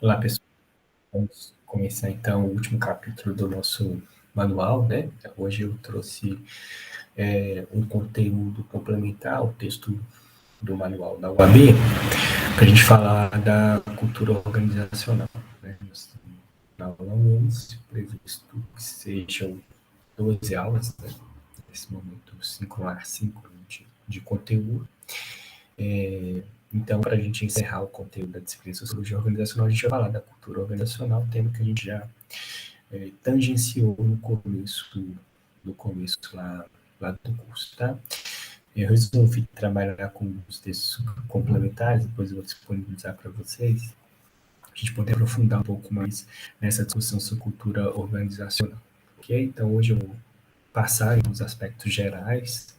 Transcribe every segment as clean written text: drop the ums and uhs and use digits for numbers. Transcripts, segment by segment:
Olá, pessoal. Vamos começar então o último capítulo do nosso manual, né? Hoje eu trouxe um conteúdo complementar ao texto do manual da UAB para a gente falar da cultura organizacional, né? Na aula 11, previsto que sejam 12 aulas, né? Nesse momento, 5 de conteúdo. Então, para a gente encerrar o conteúdo da disciplina de Sociologia Organizacional, a gente vai falar da cultura organizacional, tema que a gente já tangenciou no começo lá do curso, tá? Eu resolvi trabalhar com os textos complementares, depois eu vou disponibilizar para vocês, a gente poder aprofundar um pouco mais nessa discussão sobre cultura organizacional, ok? Então, hoje eu vou passar os aspectos gerais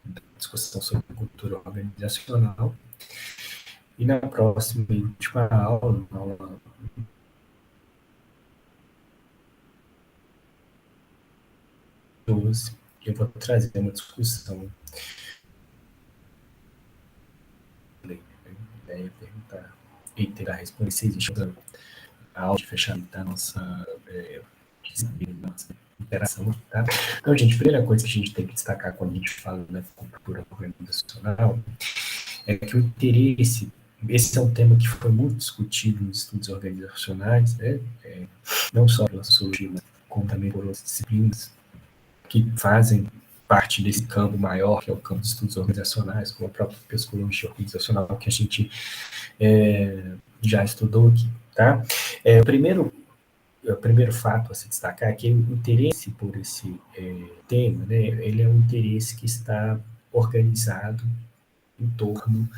da discussão sobre cultura organizacional, e na próxima e última aula, na aula 12, eu vou trazer uma discussão, né, perguntar e tentar responder se existe a aula de fechamento da nossa disciplina, da nossa interação, tá? Então, gente, a primeira coisa que a gente tem que destacar quando a gente fala da cultura organizacional é que o interesse, esse é um tema que foi muito discutido nos estudos organizacionais, né? Não só pela sociologia, mas como também por outras disciplinas que fazem parte desse campo maior, que é o campo de estudos organizacionais, como a própria psicologia organizacional, que a gente já estudou aqui, tá? O primeiro fato a se destacar é que o interesse por esse tema, né, ele é um interesse que está organizado em torno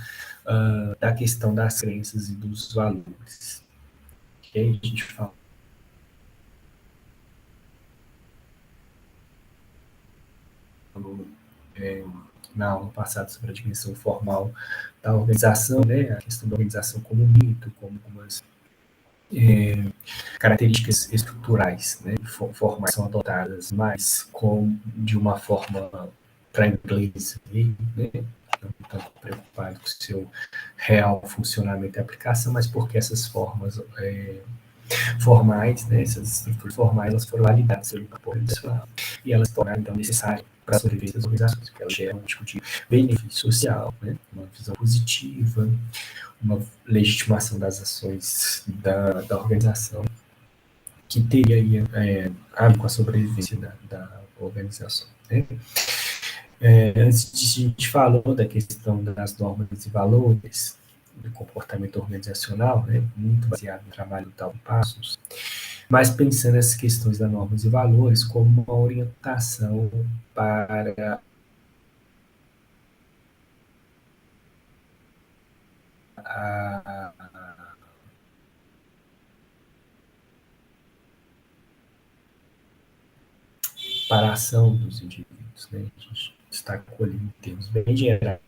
da questão das crenças e dos valores. Que aí a gente fala é, na aula passada sobre a dimensão formal da organização, né, a questão da organização como um mito, como algumas características estruturais, né, formais são adotadas, mas de uma forma para inglês, né, não tanto preocupado com o seu real funcionamento e aplicação, mas porque essas formas formais, né, essas estruturas formais, elas foram validadas pelo campo organizacional e elas tornaram então necessárias para a sobrevivência das organizações, porque elas geram um tipo de benefício social, né, uma visão positiva, uma legitimação das ações da organização que teria aí, a ver com a sobrevivência da organização. Né? Antes a gente falou da questão das normas e valores do comportamento organizacional, né, muito baseado no trabalho do Tal Passos, mas pensando nessas questões das normas e valores como uma orientação para a, para a ação dos indivíduos. Né? A gente destacou ali em termos bem gerais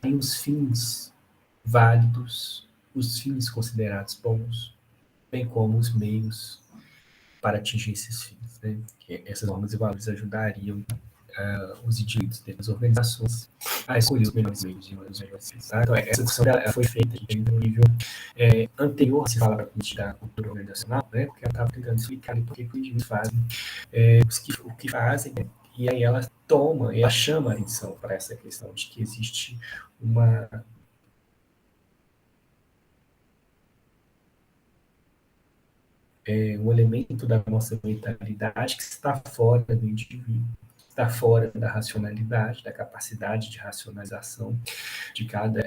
tem os fins válidos, os fins considerados bons, bem como os meios para atingir esses fins. Né? Que essas normas e valores ajudariam os indivíduos dentro das organizações a escolher os melhores meios e os melhores fins. Tá? Então, essa discussão foi feita no nível anterior, se fala da cultura organizacional, né? Porque ela estava tentando explicar por que os indivíduos fazem o que fazem, né? E aí ela chama a atenção para essa questão de que existe uma um elemento da nossa mentalidade que está fora do indivíduo, está fora da racionalidade, da capacidade de racionalização de cada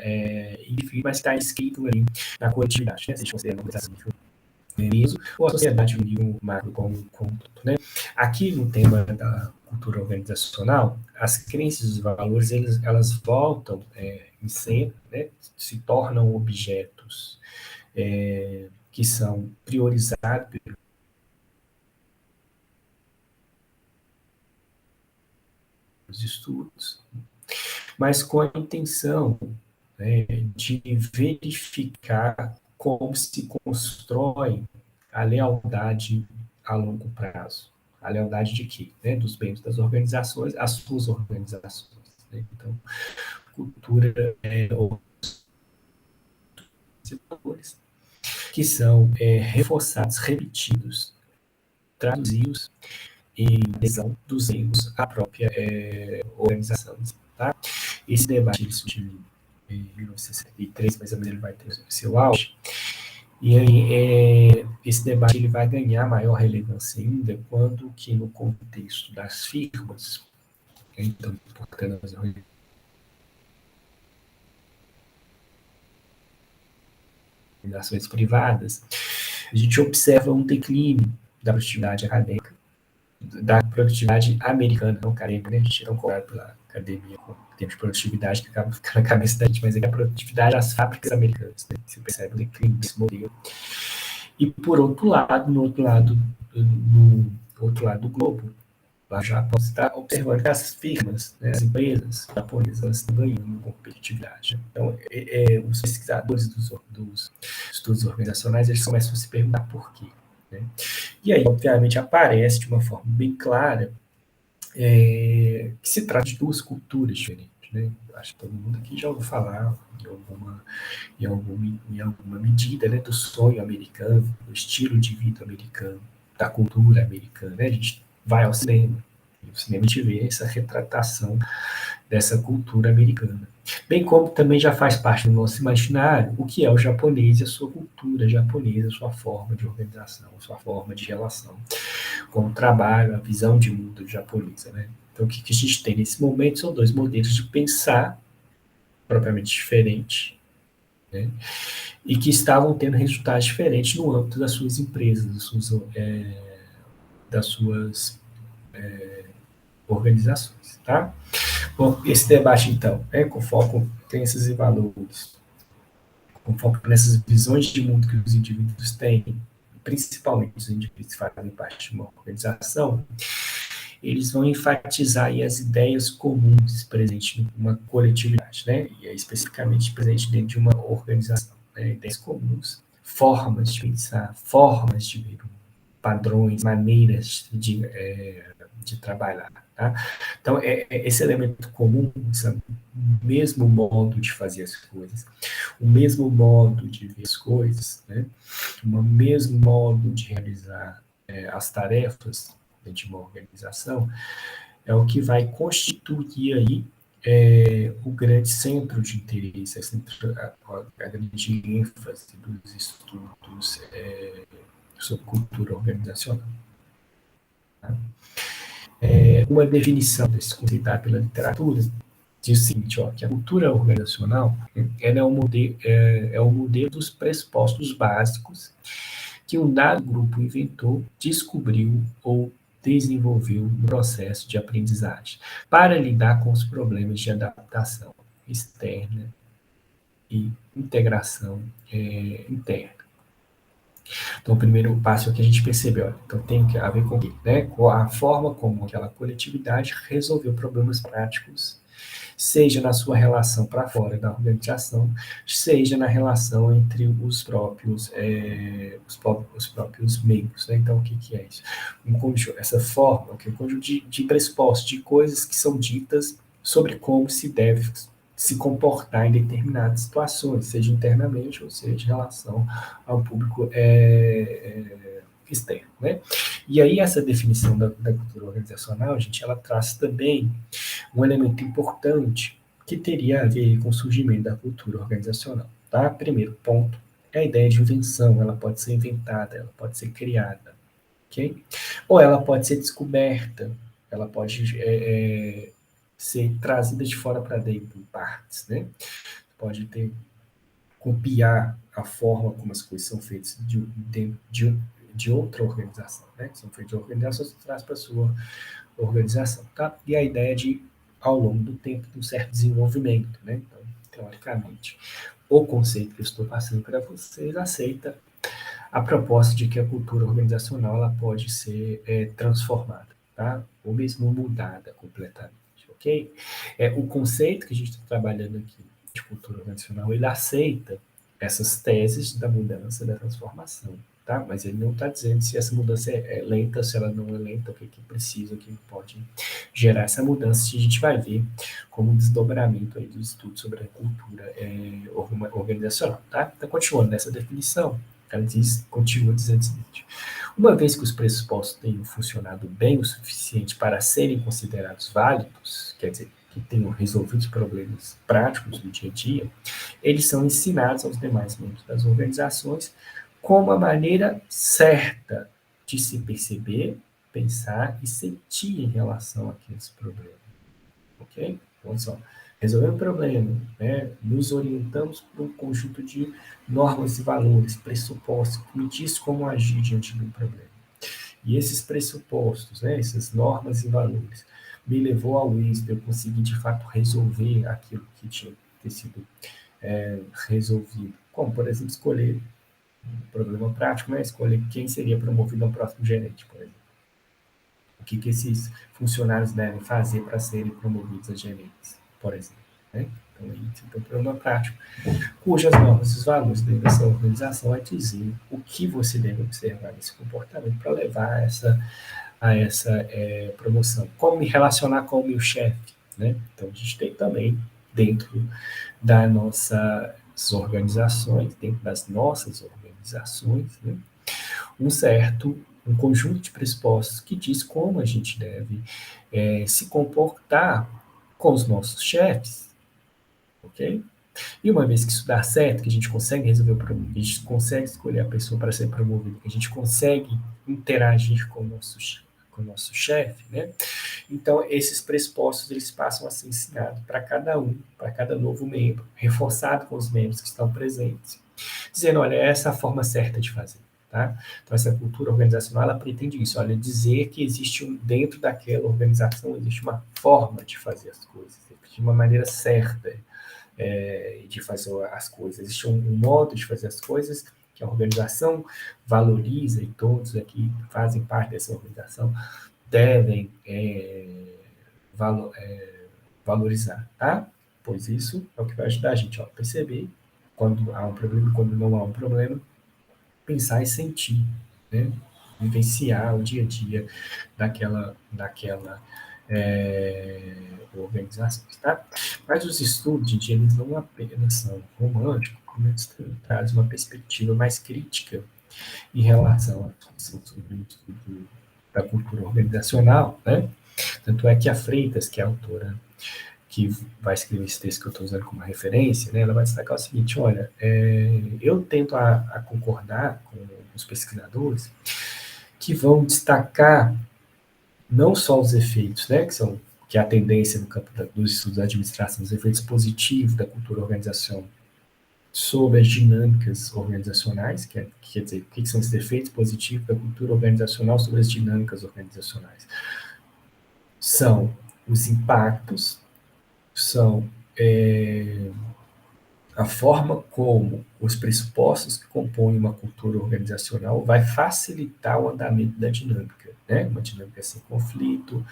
indivíduo, mas está escrito ali na coletividade, né? Seja considerando a organização mesmo, ou a sociedade no nível macro como um todo. Né? Aqui no tema da cultura organizacional, as crenças e os valores, elas voltam em cena, né? Se tornam objetos que são priorizados pelos estudos, mas com a intenção né, de verificar como se constrói a lealdade a longo prazo. A lealdade de quê? Né? Dos membros das organizações às suas organizações. Né? Então, cultura valores que são reforçados, repetidos, traduzidos em adesão dos membros à própria organização. Tá? Esse debate surgiu em 1963, mais ou menos ele vai ter seu auge. E aí, esse debate ele vai ganhar maior relevância ainda quando que no contexto das firmas, então, importando as organizações privadas, a gente observa um declínio da produtividade acadêmica, da produtividade americana, não acadêmica, né? A gente não compara pela academia com o tempo de produtividade que acaba ficando na cabeça da gente, mas é que a produtividade das fábricas americanas, né? Você percebe o declínio desse modelo. E por outro lado, no outro lado do globo, lá já pode estar observando que as firmas, né, as empresas japonesas estão ganhando competitividade. Então, os pesquisadores dos estudos organizacionais, eles começam a se perguntar por quê. Né? E aí, obviamente, aparece de uma forma bem clara que se trata de duas culturas diferentes. Né? Acho que todo mundo aqui já ouviu falar em alguma medida, né, do sonho americano, do estilo de vida americano, da cultura americana. Né? A gente vai ao cinema, e o cinema a gente vê essa retratação dessa cultura americana. Bem como também já faz parte do nosso imaginário o que é o japonês e a sua cultura japonesa, a sua forma de organização, a sua forma de relação com o trabalho, a visão de mundo japonesa. Né? Então, o que a gente tem nesse momento são dois modelos de pensar propriamente diferentes, né? E que estavam tendo resultados diferentes no âmbito das suas empresas, das suas organizações. Tá? Bom, esse debate, então, com foco em crenças e valores, com foco nessas visões de mundo que os indivíduos têm, principalmente os indivíduos que fazem parte de uma organização, eles vão enfatizar aí as ideias comuns presentes numa coletividade, né? E é especificamente presente dentro de uma organização. Né? Ideias comuns, formas de pensar, formas de ver, padrões, maneiras de trabalhar. Tá? Então, esse elemento comum, esse mesmo modo de fazer as coisas, o mesmo modo de ver as coisas, né? O mesmo modo de realizar as tarefas de uma organização, é o que vai constituir aí o grande centro de interesse, a grande ênfase dos estudos sobre cultura organizacional. Tá? Uma definição desse conceito pela literatura diz o seguinte, ó, que a cultura organizacional ela é o modelo dos pressupostos básicos que um dado grupo inventou, descobriu ou desenvolveu no processo de aprendizagem para lidar com os problemas de adaptação externa e integração interna. Então, o primeiro passo é o que a gente percebeu. Então, tem que haver com, né, com a forma como aquela coletividade resolveu problemas práticos, seja na sua relação para fora da organização, seja na relação entre os próprios membros. Né? Então, o que é isso? Essa forma, um conjunto de pressupostos, de coisas que são ditas sobre como se deve se comportar em determinadas situações, seja internamente ou seja em relação ao público externo. Né? E aí essa definição da cultura organizacional, gente, ela traz também um elemento importante que teria a ver com o surgimento da cultura organizacional. Tá? Primeiro ponto é a ideia de invenção, ela pode ser inventada, ela pode ser criada, ok? Ou ela pode ser descoberta, ela pode ser trazida de fora para dentro, em partes, né? Pode copiar a forma como as coisas são feitas de outra organização, né? São feitas de organização, você traz para a sua organização, tá? E a ideia de, ao longo do tempo, de um certo desenvolvimento, né? Então, teoricamente, o conceito que eu estou passando para vocês aceita a proposta de que a cultura organizacional ela pode ser transformada, tá? Ou mesmo mudada completamente, ok? O conceito que a gente está trabalhando aqui de cultura organizacional, ele aceita essas teses da mudança, da transformação, tá? Mas ele não está dizendo se essa mudança é lenta, se ela não é lenta, o que precisa, o que pode gerar essa mudança. A gente vai ver como um desdobramento aí do estudo sobre a cultura organizacional, tá? Então, continuando nessa definição, ela continua dizendo o seguinte: uma vez que os pressupostos tenham funcionado bem o suficiente para serem considerados válidos, quer dizer, que tenham resolvido os problemas práticos do dia a dia, eles são ensinados aos demais membros das organizações como a maneira certa de se perceber, pensar e sentir em relação àqueles problemas. Ok? Então, só, resolver um problema, né? Nos orientamos por um conjunto de normas e valores, pressupostos, que me diz como agir diante de um problema. E esses pressupostos, né, essas normas e valores, me levou ao êxito, eu consegui de fato resolver aquilo que tinha que ter sido resolvido. Como, por exemplo, escolher um problema prático, né? Escolher quem seria promovido ao próximo gerente, por exemplo. O que esses funcionários devem fazer para serem promovidos a gerentes, por exemplo. Né? Então, aí tem um problema prático, cujas normas e os valores dentro dessa organização vai dizer o que você deve observar nesse comportamento para levar a essa promoção. Como me relacionar com o meu chefe. Né? Então, a gente tem também, dentro das nossas organizações, né? Um conjunto de pressupostos que diz como a gente deve se comportar com os nossos chefes, ok? E uma vez que isso dá certo, que a gente consegue resolver o problema, que a gente consegue escolher a pessoa para ser promovida, que a gente consegue interagir com o nosso chefe, né? Então, esses pressupostos, eles passam a ser ensinados para cada novo membro, reforçado com os membros que estão presentes, dizendo, olha, essa é a forma certa de fazer. Tá? Então, essa cultura organizacional, ela pretende isso, olha, dizer que existe dentro daquela organização, existe uma forma de fazer as coisas, de uma maneira certa de fazer as coisas. Existe um modo de fazer as coisas que a organização valoriza e todos aqui que fazem parte dessa organização devem valorizar, tá? Pois isso é o que vai ajudar a gente a perceber quando há um problema e quando não há um problema, pensar e sentir, né? Vivenciar o dia a dia daquela organização, tá? Mas os estudos de dia, eles não apenas são românticos, como eles trazem uma perspectiva mais crítica em relação da cultura organizacional, né? Tanto é que a Freitas, que é a autora que vai escrever esse texto que eu estou usando como referência, né, ela vai destacar o seguinte, olha, eu tento a concordar com os pesquisadores que vão destacar não só os efeitos, né, que é a tendência no campo dos estudos da administração, os efeitos positivos da cultura organizacional sobre as dinâmicas organizacionais, quer dizer, o que são esses efeitos positivos da cultura organizacional sobre as dinâmicas organizacionais? São os impactos, são a forma como os pressupostos que compõem uma cultura organizacional vai facilitar o andamento da dinâmica, né? Uma dinâmica sem conflito,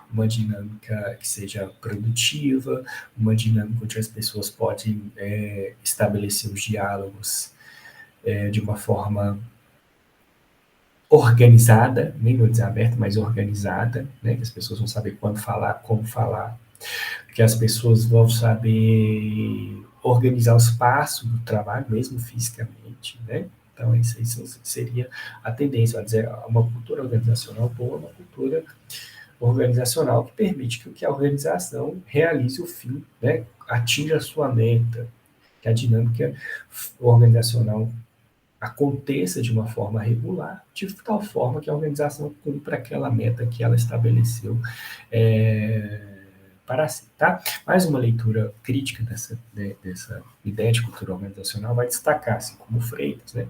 uma dinâmica que seja produtiva, uma dinâmica onde as pessoas podem estabelecer os diálogos de uma forma organizada, nem vou dizer aberta, mas organizada, né? Que as pessoas vão saber quando falar, como falar, que as pessoas vão saber organizar o espaço do trabalho, mesmo fisicamente, né? Então, isso seria a tendência, a dizer, uma cultura organizacional boa, uma cultura organizacional que permite que a organização realize o fim, né? Atinja a sua meta, que a dinâmica organizacional aconteça de uma forma regular, de tal forma que a organização cumpra aquela meta que ela estabeleceu para si, tá? Mais uma leitura crítica dessa ideia de cultura organizacional vai destacar, assim como Freitas, né,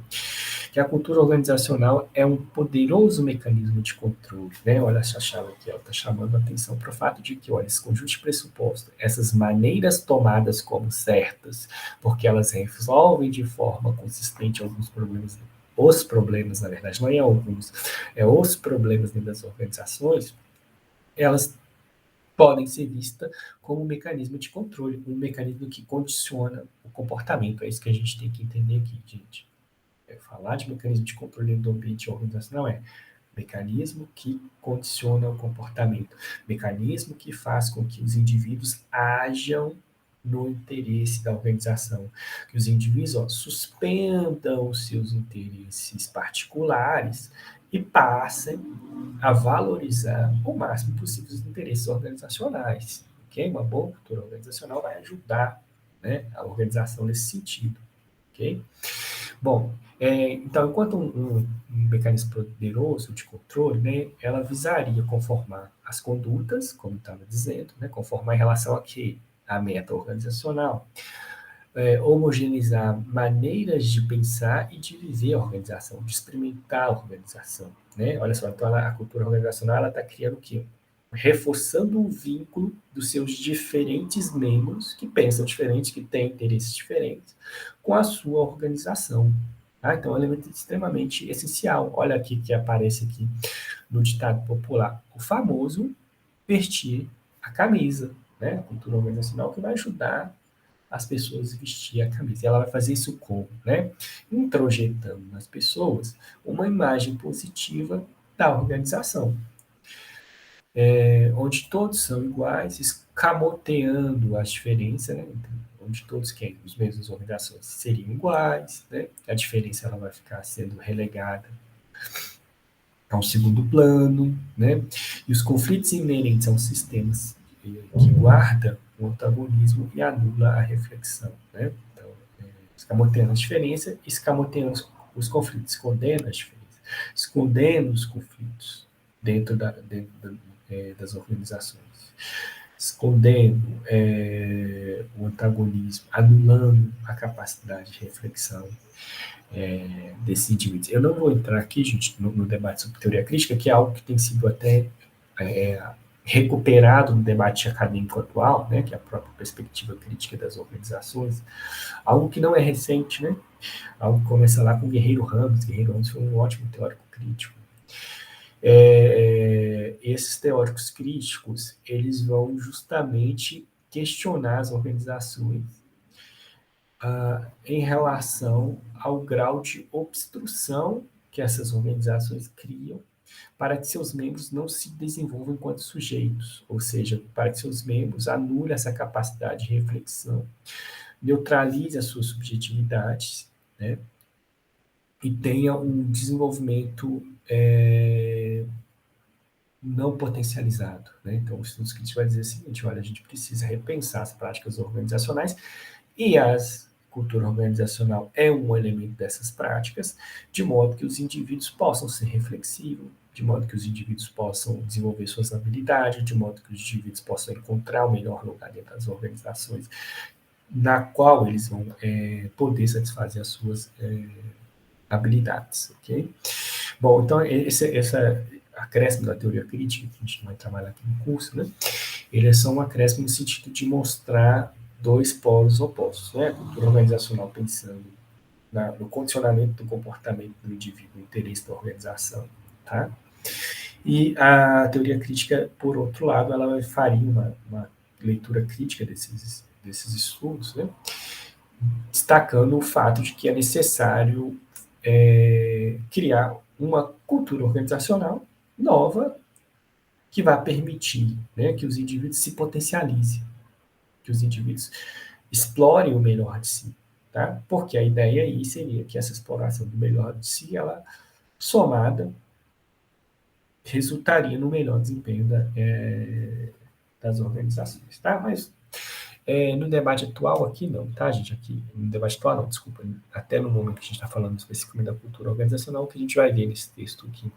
que a cultura organizacional é um poderoso mecanismo de controle, né? Olha essa chave aqui, ela está chamando a atenção para o fato de que, olha, esse conjunto de pressupostos, essas maneiras tomadas como certas, porque elas resolvem de forma consistente alguns problemas, os problemas, na verdade, não é alguns, os problemas dentro das organizações, elas podem ser vistas como um mecanismo de controle, um mecanismo que condiciona o comportamento. É isso que a gente tem que entender aqui, gente. Falar de mecanismo de controle do ambiente organizacional é mecanismo que condiciona o comportamento, mecanismo que faz com que os indivíduos ajam no interesse da organização, que os indivíduos suspendam os seus interesses particulares e passem a valorizar o máximo possível os interesses organizacionais. Okay? Uma boa cultura organizacional vai ajudar, né, a organização nesse sentido. Okay? Bom, então, enquanto um mecanismo poderoso de controle, né, ela visaria conformar as condutas, como estava dizendo, né, conformar em relação a quê? A meta organizacional, homogeneizar maneiras de pensar e de viver a organização, de experimentar a organização. Né? Olha só, então a cultura organizacional está criando o quê? Reforçando o vínculo dos seus diferentes membros, que pensam diferente, que têm interesses diferentes, com a sua organização. Tá? Então, é um elemento extremamente essencial. Olha aqui que aparece aqui no ditado popular, o famoso vestir a camisa. Né? A cultura organizacional que vai ajudar as pessoas vestir a camisa. E ela vai fazer isso como? Né? Introjetando nas pessoas uma imagem positiva da organização, onde todos são iguais, escamoteando as diferenças, né? Então, onde todos querem os mesmos organizações seriam iguais, né? A diferença ela vai ficar sendo relegada a um segundo plano, né? E os conflitos inerentes aos sistemas que guardam o antagonismo e anula a reflexão, né? Então, escamoteando as diferenças, escamoteando os conflitos, escondendo as diferenças, escondendo os conflitos dentro das organizações, escondendo o antagonismo, anulando a capacidade de reflexão desses indivíduos. Eu não vou entrar aqui, gente, no debate sobre teoria crítica, que é algo que tem sido até recuperado no debate acadêmico atual, né, que é a própria perspectiva crítica das organizações, algo que não é recente, né, algo que começa lá com Guerreiro Ramos. Guerreiro Ramos foi um ótimo teórico crítico. Esses teóricos críticos, eles vão justamente questionar as organizações em relação ao grau de obstrução que essas organizações criam para que seus membros não se desenvolvam enquanto sujeitos, ou seja, para que seus membros anulem essa capacidade de reflexão, neutralize as suas subjetividades, né, e tenha um desenvolvimento não potencializado. Né? Então, o estudo crítico vai dizer o seguinte, olha, a gente precisa repensar as práticas organizacionais e a cultura organizacional é um elemento dessas práticas, de modo que os indivíduos possam ser reflexivos, de modo que os indivíduos possam desenvolver suas habilidades, de modo que os indivíduos possam encontrar o melhor lugar dentro das organizações, na qual eles vão poder satisfazer as suas habilidades, ok? Bom, então essa acréscimo da teoria crítica, que a gente vai trabalhar aqui no curso, né? Ele é só um acréscimo no sentido de mostrar dois polos opostos, né? A cultura organizacional pensando no condicionamento do comportamento do indivíduo, no interesse da organização, tá? E a teoria crítica, por outro lado, ela faria uma leitura crítica desses estudos, né? Destacando o fato de que é necessário criar uma cultura organizacional nova que vai permitir, né, que os indivíduos se potencializem, que os indivíduos explorem o melhor de si, tá? Porque a ideia aí seria que essa exploração do melhor de si, ela somada, resultaria no melhor desempenho das organizações, tá? Mas no debate atual aqui não, tá, gente? Aqui, no debate atual não, desculpa, até no momento que a gente está falando especificamente da cultura organizacional, o que a gente vai ver nesse texto aqui,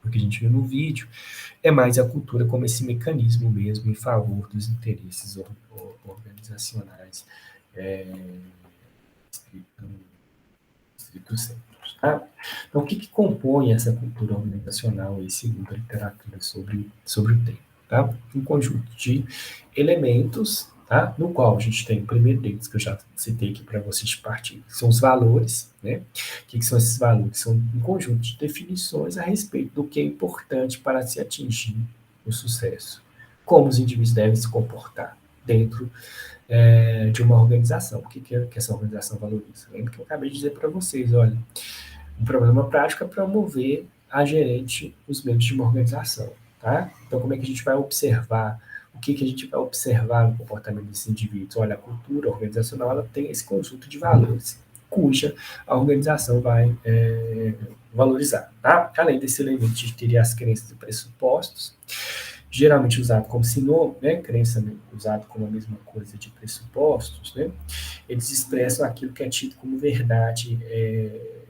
o que a gente viu no vídeo, é mais a cultura como esse mecanismo mesmo em favor dos interesses organizacionais estrito sensus, tá? Então, o que compõe essa cultura organizacional aí, segundo a literatura sobre o tema? Tá? Um conjunto de elementos, tá? No qual a gente tem o primeiro deles, que eu já citei aqui para vocês de partir, que são os valores, né? O que são esses valores? São um conjunto de definições a respeito do que é importante para se atingir o sucesso como os indivíduos devem se comportar dentro de uma organização. O que essa organização valoriza? Lembra que eu acabei de dizer para vocês, olha, um problema prático é promover a gerente os membros de uma organização, tá? Então, como é que a gente vai observar, o que a gente vai observar no comportamento desses indivíduos? Olha, a cultura organizacional, ela tem esse conjunto de valores, cuja a organização vai valorizar, tá? Além desse elemento, a gente teria as crenças e pressupostos, geralmente usado como sinônimo, né? Crença usado como a mesma coisa de pressupostos, né? Eles expressam aquilo que é tido como verdade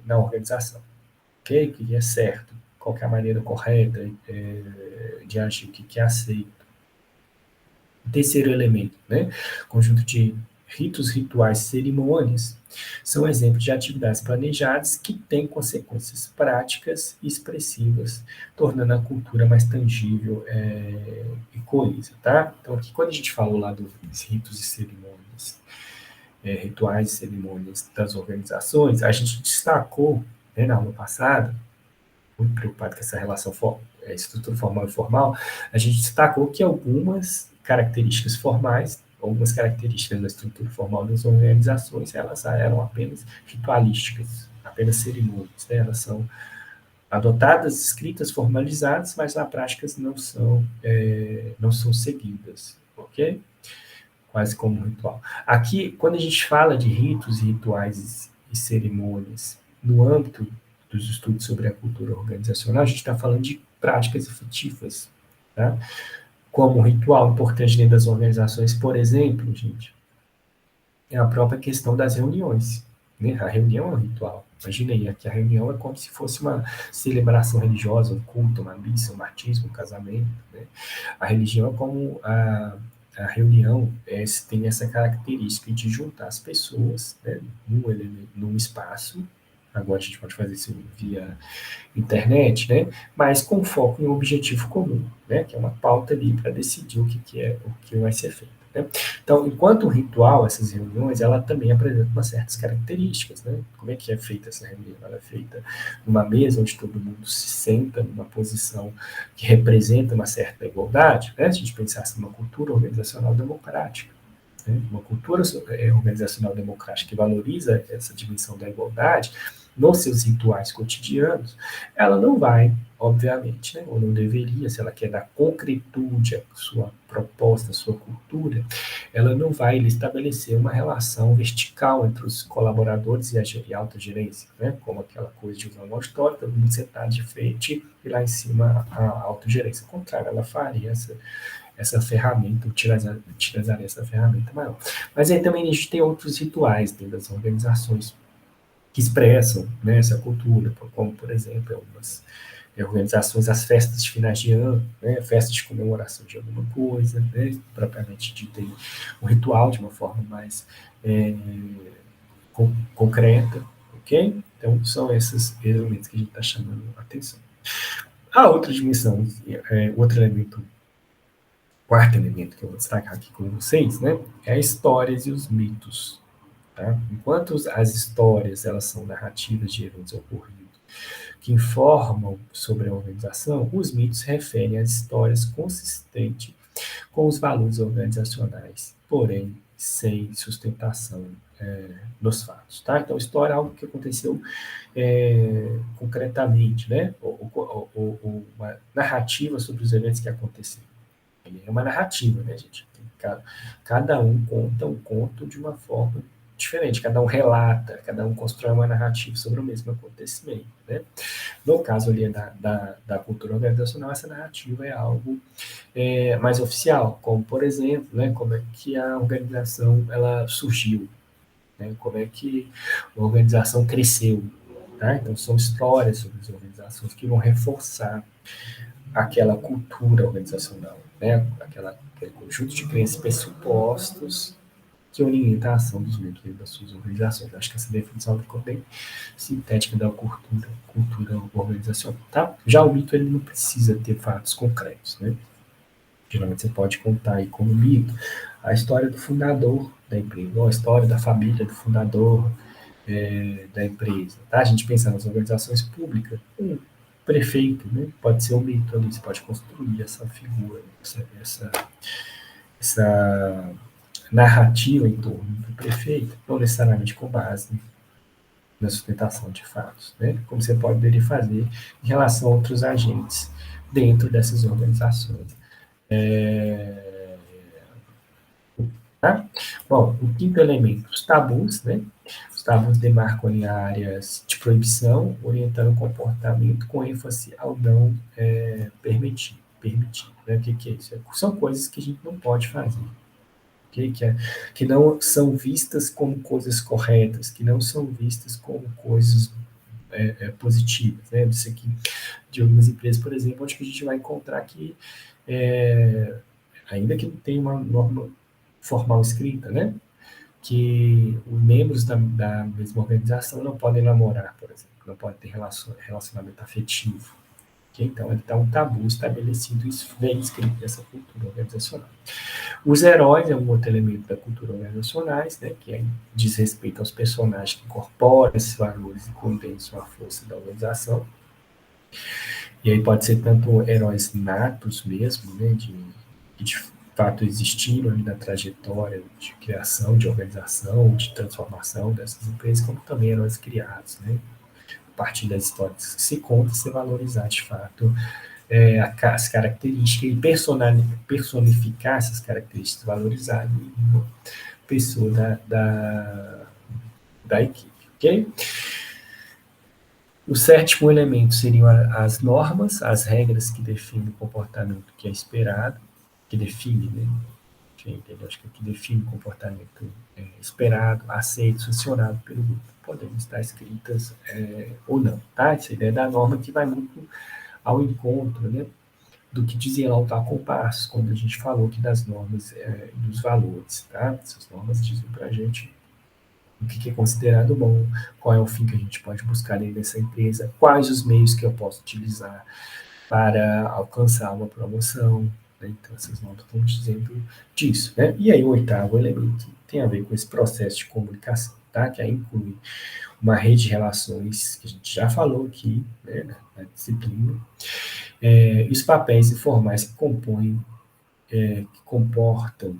na organização, ok? O que é certo, qual é a maneira correta de agir, o que é aceito. O terceiro elemento, né? Conjunto de ritos, rituais, cerimônias, são exemplos de atividades planejadas que têm consequências práticas e expressivas, tornando a cultura mais tangível e coesa, tá? Então, aqui, quando a gente falou lá dos ritos e cerimônias, rituais e cerimônias das organizações, a gente destacou, né, na aula passada, muito preocupado com essa relação estrutura formal e informal, a gente destacou que algumas características formais, algumas características da estrutura formal das organizações, elas eram apenas ritualísticas, apenas cerimônias, né? Elas são adotadas, escritas, formalizadas, mas na prática não são seguidas, ok? Quase como um ritual. Aqui, quando a gente fala de ritos, rituais e cerimônias no âmbito dos estudos sobre a cultura organizacional, a gente está falando de práticas efetivas, tá? Como um ritual importante dentro das organizações, por exemplo, gente, é a própria questão das reuniões, né? A reunião é um ritual. Imagina aí, aqui a reunião é como se fosse uma celebração religiosa, um culto, uma missa, um batismo, um casamento, né? A religião é como a reunião tem essa característica de juntar as pessoas, né, num espaço. Agora a gente pode fazer isso via internet, né, mas com foco em um objetivo comum, né, que é uma pauta ali para decidir o que vai ser feito. Né? Então, enquanto um ritual, essas reuniões, ela também apresenta umas certas características. Né? Como é que é feita essa reunião? Ela é feita numa mesa onde todo mundo se senta numa posição que representa uma certa igualdade, né? Se a gente pensasse numa cultura organizacional democrática, né? Uma cultura organizacional democrática que valoriza essa dimensão da igualdade nos seus rituais cotidianos, ela não vai, obviamente, né, ou não deveria, se ela quer dar concretude à sua proposta, à sua cultura, ela não vai estabelecer uma relação vertical entre os colaboradores e a alta gerência, né, como aquela coisa de usar um auditório, todo mundo sentado de frente e lá em cima a alta gerência. Ao contrário, ela faria essa ferramenta, utilizaria essa ferramenta maior. Mas aí também a gente tem outros rituais dentro das organizações que expressam, né, essa cultura, como, por exemplo, algumas organizações, as festas de finais de ano, né, festas de comemoração de alguma coisa, né, propriamente de ter um ritual de uma forma mais concreta, ok? Então, são esses elementos que a gente está chamando a atenção. A outra dimensão, outro elemento, quarto elemento que eu vou destacar aqui com vocês, né, é as histórias e os mitos. Tá? Enquanto as histórias elas são narrativas de eventos ocorridos que informam sobre a organização, os mitos referem às histórias consistentes com os valores organizacionais, porém sem sustentação nos fatos. Tá? Então, história é algo que aconteceu concretamente, né? Ou uma narrativa sobre os eventos que aconteceram. É uma narrativa, né, gente? Cada um conta um conto de uma forma diferente, cada um relata, cada um constrói uma narrativa sobre o mesmo acontecimento, né? No caso ali da cultura organizacional, essa narrativa é algo mais oficial, como, por exemplo, né, como é que a organização ela surgiu, né? Como é que a organização cresceu, tá? Então, são histórias sobre as organizações que vão reforçar aquela cultura organizacional, né? Aquele conjunto de crenças e pressupostos que orienta a ação dos membros das suas organizações. Acho que essa definição ficou bem sintética da cultura organizacional, tá? Já o mito, ele não precisa ter fatos concretos, né? Geralmente você pode contar aí como mito a história do fundador da empresa, ou a história da família do fundador da empresa, tá? A gente pensa nas organizações públicas, prefeito, né? Pode ser um mito ali, você pode construir essa figura, essa narrativa em torno do prefeito, não necessariamente com base na sustentação de fatos, né? Como você poderia fazer em relação a outros agentes dentro dessas organizações. Tá? Bom, o quinto elemento, os tabus, né? Os tabus demarcam em áreas de proibição, orientando o comportamento com ênfase ao não permitir. Né? O que é isso? São coisas que a gente não pode fazer. Okay? Que não são vistas como coisas corretas, que não são vistas como coisas positivas. Né? Isso aqui, de algumas empresas, por exemplo, onde a gente vai encontrar que, ainda que não tenha uma norma formal escrita, né? Que os membros da mesma organização não podem namorar, por exemplo, não podem ter relacionamento afetivo. Okay? Então, ele está um tabu estabelecido, isso vem escrito nessa cultura organizacional. Os heróis é um outro elemento da cultura organizacional, né, que diz respeito aos personagens que incorporam esses valores e condensam a força da organização. E aí pode ser tanto heróis natos mesmo, né, que de fato existiram ali na trajetória de criação, de organização, de transformação dessas empresas, como também heróis criados, né, a partir das histórias que se conta, se valorizar de fato as características e personificar essas características, valorizar uma pessoa da equipe, ok? O sétimo elemento seriam as normas, as regras que definem o comportamento que é esperado, que define, né? Acho que define o comportamento esperado, aceito, sancionado pelo grupo. Podem estar escritas ou não, tá? Essa ideia da norma que vai muito ao encontro, né, do que dizia lá o Taco Passos, quando a gente falou aqui das normas e dos valores, tá? Essas normas dizem para a gente o que é considerado bom, qual é o fim que a gente pode buscar dentro dessa empresa, quais os meios que eu posso utilizar para alcançar uma promoção, né? Então, essas normas estão dizendo disso, né? E aí, o oitavo elemento tem a ver com esse processo de comunicação, tá? Que aí inclui uma rede de relações, que a gente já falou aqui, né, na disciplina, e os papéis informais que compõem, que comportam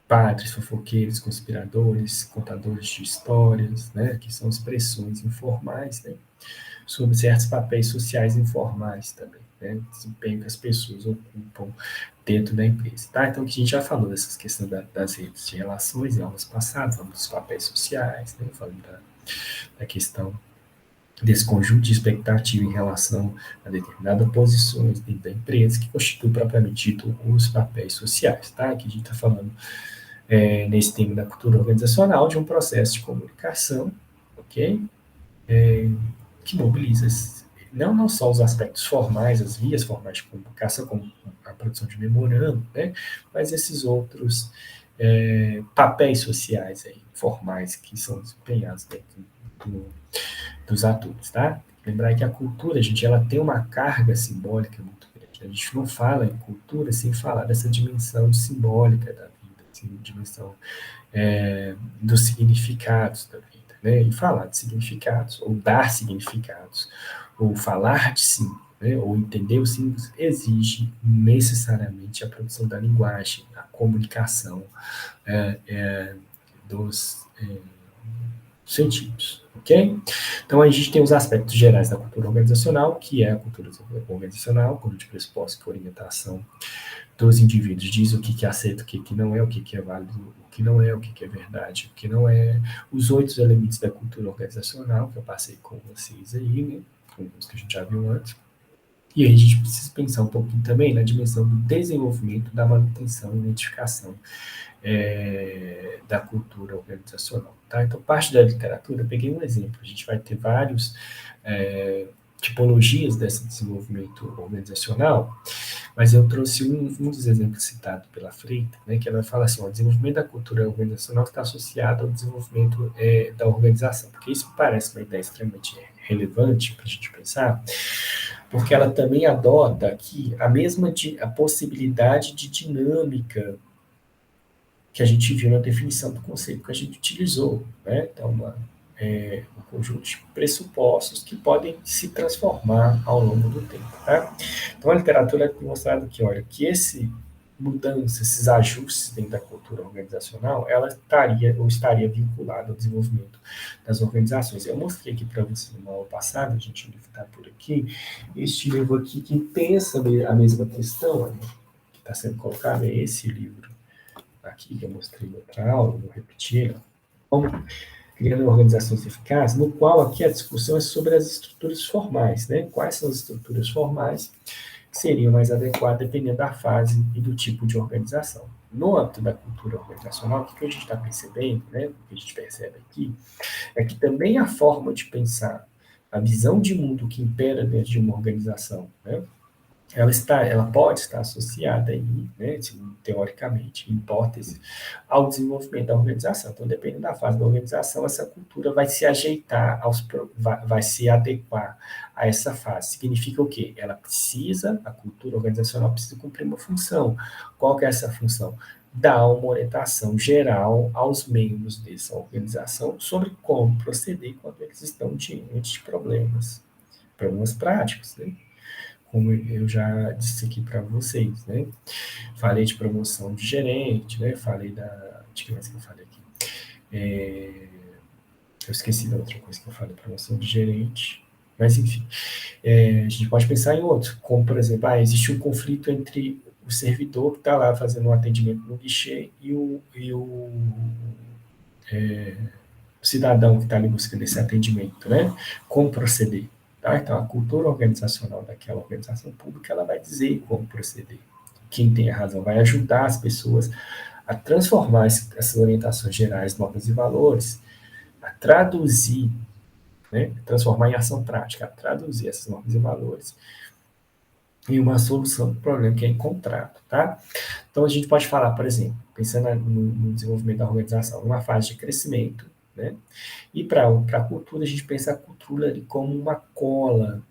padres, fofoqueiros, conspiradores, contadores de histórias, né, que são expressões informais, né, sobre certos papéis sociais informais também, né, desempenho que as pessoas ocupam dentro da empresa. Tá? Então, que a gente já falou dessas questões das redes de relações em aulas passadas, falamos dos papéis sociais, né, falando da questão desse conjunto de expectativa em relação a determinadas posições dentro da empresa que constitui propriamente dito os papéis sociais, tá? Aqui a gente está falando nesse tema da cultura organizacional de um processo de comunicação, ok? Que mobiliza não só os aspectos formais, as vias formais de comunicação, como a produção de memorando, né? Mas esses outros papéis sociais aí, formais que são desempenhados dentro dos atores, tá? Lembrar que a cultura, gente, ela tem uma carga simbólica muito grande. A gente não fala em cultura sem falar dessa dimensão simbólica da vida, assim, dimensão dos significados da vida, né? E falar de significados, ou dar significados, ou falar de si, né? Ou entender os símbolos, exige necessariamente a produção da linguagem, a comunicação dos sentidos, ok? Então, a gente tem os aspectos gerais da cultura organizacional, que é a cultura organizacional, quando a gente pressuposta que a orientação dos indivíduos diz o que é aceito, o que não é, o que é válido, o que não é, o que é verdade, o que não é. Os 8 elementos da cultura organizacional, que eu passei com vocês aí, né? Com os que a gente já viu antes. E aí a gente precisa pensar um pouquinho também na dimensão do desenvolvimento, da manutenção e identificação da cultura organizacional. Tá? Então, parte da literatura, eu peguei um exemplo, a gente vai ter vários tipologias desse desenvolvimento organizacional, mas eu trouxe um dos exemplos citados pela Freitas, né, que ela fala assim, o desenvolvimento da cultura organizacional está associado ao desenvolvimento da organização, porque isso parece uma ideia extremamente relevante para a gente pensar, porque ela também adota aqui a possibilidade de dinâmica que a gente viu na definição do conceito que a gente utilizou, né? Então, um conjunto de pressupostos que podem se transformar ao longo do tempo. Tá? Então, a literatura tem mostrado que, olha, que mudança, esses ajustes dentro da cultura organizacional, ela estaria vinculada ao desenvolvimento das organizações. Eu mostrei aqui para você na aula passada, a gente está por aqui, este livro aqui que pensa a mesma questão, olha, que está sendo colocado, é esse livro aqui que eu mostrei na outra aula, vou repetir, como criando organizações eficazes, no qual aqui a discussão é sobre as estruturas formais, né? Quais são as estruturas formais que seriam mais adequadas dependendo da fase e do tipo de organização. No âmbito da cultura organizacional, o que a gente está percebendo, né? O que a gente percebe aqui, é que também a forma de pensar, a visão de mundo que impera dentro de uma organização, né? Ela pode estar associada aí, né, teoricamente, em hipótese, ao desenvolvimento da organização. Então, dependendo da fase da organização, essa cultura vai se ajeitar, vai se adequar a essa fase. Significa o quê? A cultura organizacional precisa cumprir uma função. Qual que é essa função? Dar uma orientação geral aos membros dessa organização sobre como proceder quando eles estão diante de problemas práticos, né? Como eu já disse aqui para vocês, né? Falei de promoção de gerente, né? Falei de que mais que eu falei aqui? Eu esqueci da outra coisa que eu falei, promoção de gerente. Mas, enfim, a gente pode pensar em outros, como, por exemplo, existe um conflito entre o servidor que está lá fazendo um atendimento no guichê e o cidadão que está ali buscando esse atendimento, né? Como proceder. Tá? Então, a cultura organizacional daquela organização pública, ela vai dizer como proceder. Quem tem a razão vai ajudar as pessoas a transformar essas orientações gerais, normas e valores, a traduzir, né? Transformar em ação prática, a traduzir essas normas e valores em uma solução do problema que é encontrado, tá? Então, a gente pode falar, por exemplo, pensando no desenvolvimento da organização, numa fase de crescimento, né? E para a cultura, a gente pensa a cultura ali como uma cola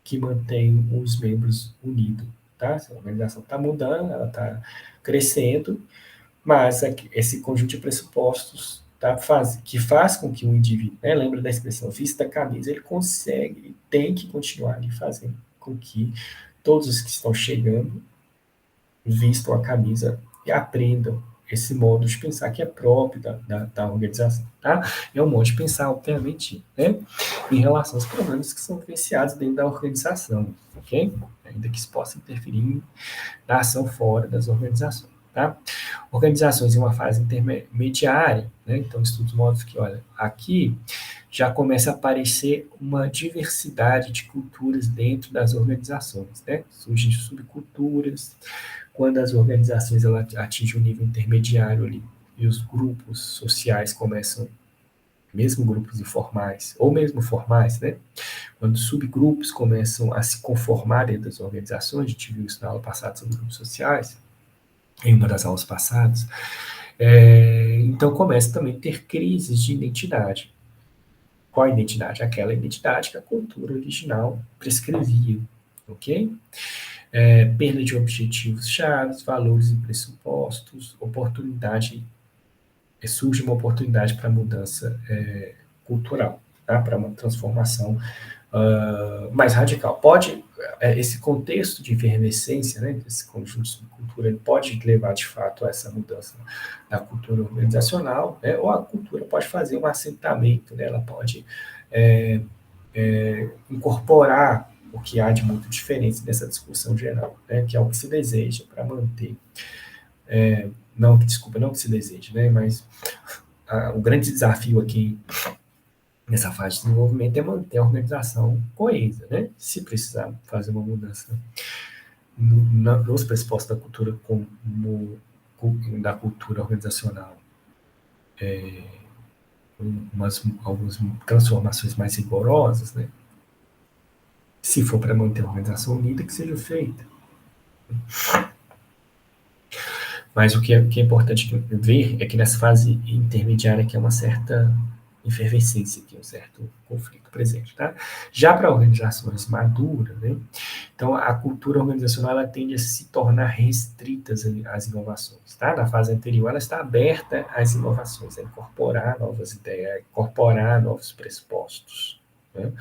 que mantém os membros unidos, tá? A organização está mudando, ela está crescendo, mas esse conjunto de pressupostos que faz com que o indivíduo, né, lembra da expressão vista a camisa, ele consegue, ele tem que continuar ali fazendo com que todos os que estão chegando vistam a camisa e aprendam esse modo de pensar que é próprio da organização, tá? É um modo de pensar, obviamente, né, em relação aos problemas que são vivenciados dentro da organização, ok? Ainda que isso possa interferir na ação fora das organizações, tá? Organizações em uma fase intermediária, né? Então, estudos mostram que, olha, aqui já começa a aparecer uma diversidade de culturas dentro das organizações, né? Surgem subculturas, quando as organizações atingem um nível intermediário ali, e os grupos sociais começam, mesmo grupos informais, ou mesmo formais, né? Quando subgrupos começam a se conformar dentro das organizações, a gente viu isso na aula passada sobre grupos sociais, em uma das aulas passadas, então começa também a ter crises de identidade. Qual a identidade? Aquela identidade que a cultura original prescrevia, ok? Perda de objetivos chaves, valores e pressupostos, surge uma oportunidade para mudança cultural, tá? Para uma transformação mais radical. Esse contexto de efervescência, né, esse conjunto de subcultura, ele pode levar de fato a essa mudança da cultura organizacional, né, ou a cultura pode fazer um assentamento, né, ela pode incorporar o que há de muito diferente nessa discussão geral, né, que é o que se deseja para manter, não que se deseja, né, mas o grande desafio aqui nessa fase de desenvolvimento é manter a organização coesa, né? Se precisar fazer uma mudança nos pressupostos da cultura da cultura organizacional, algumas transformações mais rigorosas, né? Se for para manter a organização unida, que seja feita. Mas o que é importante ver é que nessa fase intermediária que é uma certa efervescência aqui, um certo conflito presente, tá? Já para organizações maduras, né? Então, a cultura organizacional ela tende a se tornar restrita às inovações, tá? Na fase anterior, ela está aberta às inovações, a incorporar novas ideias, a incorporar novos pressupostos, né?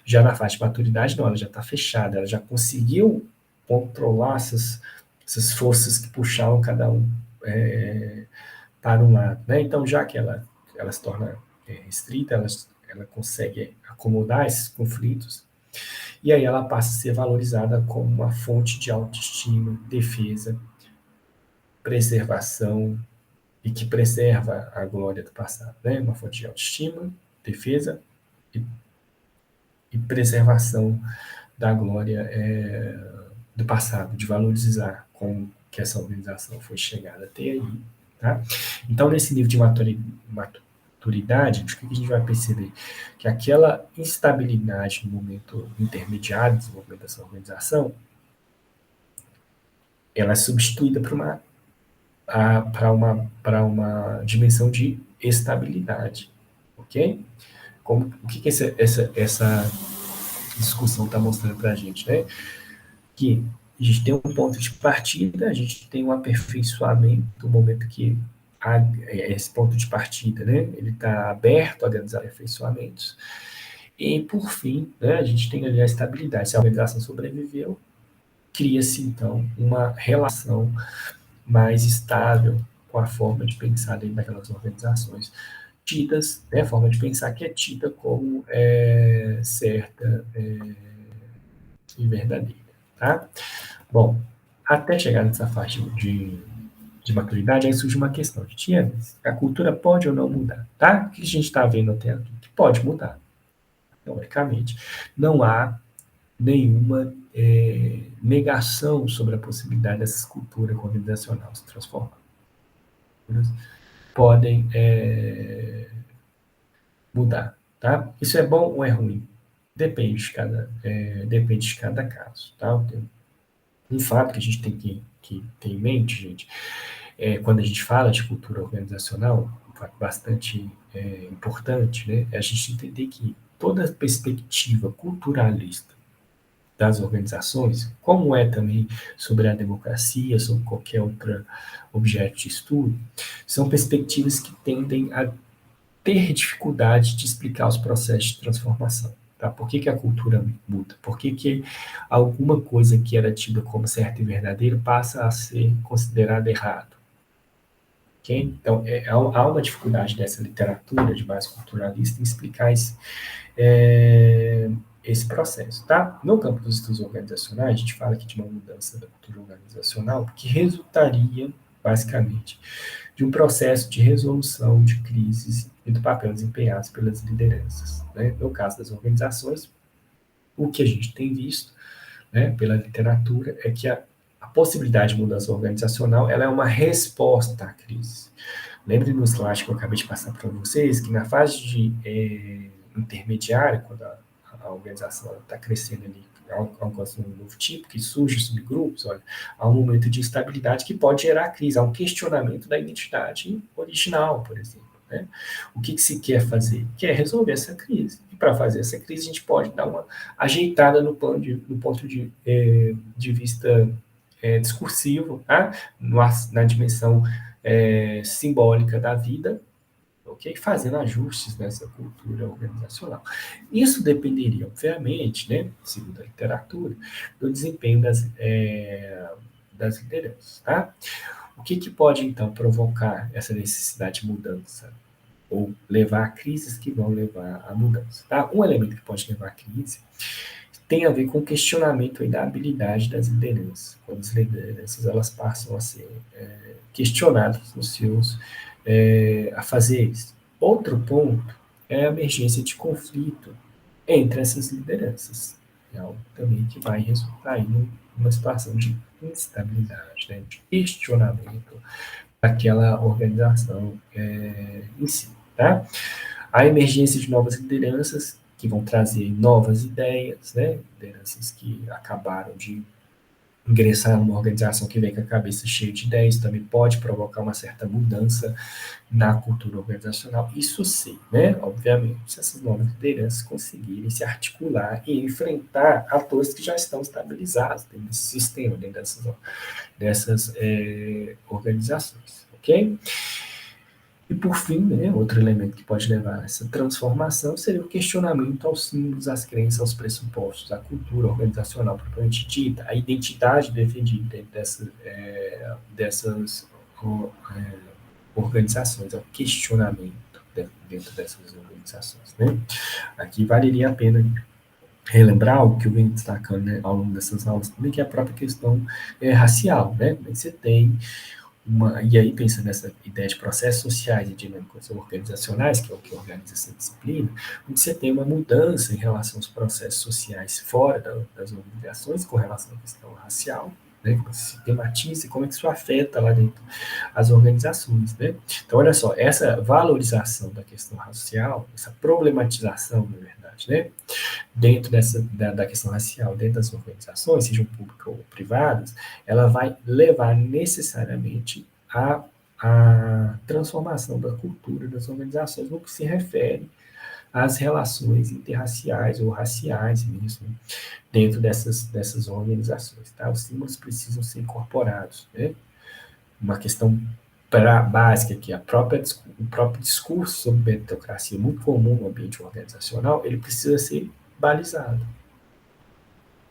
Já na fase de maturidade, não, ela já está fechada, ela já conseguiu controlar essas forças que puxavam cada um para um lado, né? Então, já que ela se torna restrita, ela consegue acomodar esses conflitos, e aí ela passa a ser valorizada como uma fonte de autoestima, defesa, preservação, e que preserva a glória do passado, né? Uma fonte de autoestima, defesa e, e preservação da glória do passado, de valorizar como que essa organização foi chegada até aí, tá? Então, nesse nível de maturidade, o que a gente vai perceber? Que aquela instabilidade no momento intermediário do desenvolvimento dessa organização, ela é substituída para uma dimensão de estabilidade, ok? O que essa discussão está mostrando para a gente, né? Que a gente tem um ponto de partida, a gente tem um aperfeiçoamento no momento que esse ponto de partida, né? Ele está aberto a grandes aperfeiçoamentos. E, por fim, né, a gente tem ali a estabilidade. Se a organização sobreviveu, cria-se, então, uma relação mais estável com a forma de pensar dentro daquelas organizações tidas, né, a forma de pensar que é tida como certa e verdadeira, tá? Bom, até chegar nessa faixa de maturidade, aí surge uma questão de a cultura pode ou não mudar, tá? O que a gente está vendo até aqui? Que pode mudar, teoricamente. Não há nenhuma negação sobre a possibilidade dessa cultura organizacional se transformar. Podem mudar, tá? Isso é bom ou é ruim? Depende de cada caso, tá? Um fato que a gente tem que ter em mente, gente, quando a gente fala de cultura organizacional, um fato bastante importante, né, é a gente entender que toda perspectiva culturalista das organizações, como é também sobre a democracia, sobre qualquer outro objeto de estudo, são perspectivas que tendem a ter dificuldade de explicar os processos de transformação. Tá? Por que a cultura muda? Por que alguma coisa que era tida como certa e verdadeira passa a ser considerada errado? Okay? Então, há uma dificuldade dessa literatura de base culturalista em explicar esse processo. Tá? No campo dos estudos organizacionais, a gente fala aqui de uma mudança da cultura organizacional que resultaria, basicamente, de um processo de resolução de crises e do papel desempenhado pelas lideranças. Né? No caso das organizações, o que a gente tem visto, né, pela literatura é que a possibilidade de mudança organizacional ela é uma resposta à crise. Lembre no slide que eu acabei de passar para vocês que na fase de intermediária, quando a organização está crescendo ali, alcança um novo tipo, que surge subgrupos, olha, há um momento de instabilidade que pode gerar crise, há um questionamento da identidade original, por exemplo. Né? O que se quer fazer? Quer resolver essa crise. E para fazer essa crise, a gente pode dar uma ajeitada no ponto de vista discursivo, tá? Na dimensão simbólica da vida, ok? Fazendo ajustes nessa cultura organizacional. Isso dependeria, obviamente, né, segundo a literatura, do desempenho das lideranças. Tá? O que pode, então, provocar essa necessidade de mudança? Ou levar a crises que vão levar à mudança. Tá? Um elemento que pode levar à crise tem a ver com o questionamento aí da habilidade das lideranças. Quando as lideranças elas passam a ser questionadas nos seus afazeres. Outro ponto é a emergência de conflito entre essas lideranças. É algo também que vai resultar em uma situação de instabilidade, né, de questionamento daquela organização em si. Tá? A emergência de novas lideranças que vão trazer novas ideias, né? Lideranças que acabaram de ingressar numa organização que vem com a cabeça cheia de ideias também pode provocar uma certa mudança na cultura organizacional. Isso sim, né? Obviamente, se essas novas lideranças conseguirem se articular e enfrentar atores que já estão estabilizados dentro desse sistema, dentro dessas organizações, ok? E por fim, né, outro elemento que pode levar a essa transformação seria o questionamento aos símbolos, às crenças, aos pressupostos, à cultura organizacional propriamente dita, a identidade defendida dentro dessas organizações, ao questionamento dentro dessas organizações. Né? Aqui valeria a pena relembrar o que eu venho destacando, né, ao longo dessas aulas também, que é a própria questão racial. Né? Você tem e aí, pensando nessa ideia de processos sociais e dinâmicas organizacionais, que é o que organiza essa disciplina, onde você tem uma mudança em relação aos processos sociais fora das organizações, com relação à questão racial, né, como se tematiza e como é que isso afeta lá dentro as organizações. Né? Então, olha só, essa valorização da questão racial, essa problematização, na verdade, né, dentro da questão racial, dentro das organizações, sejam públicas ou privadas, ela vai levar necessariamente à transformação da cultura das organizações no que se refere às relações interraciais ou raciais mesmo, dentro dessas organizações. Tá? Os símbolos precisam ser incorporados. Né? Uma questão básica que o próprio discurso sobre meritocracia, muito comum no ambiente organizacional, ele precisa ser balizado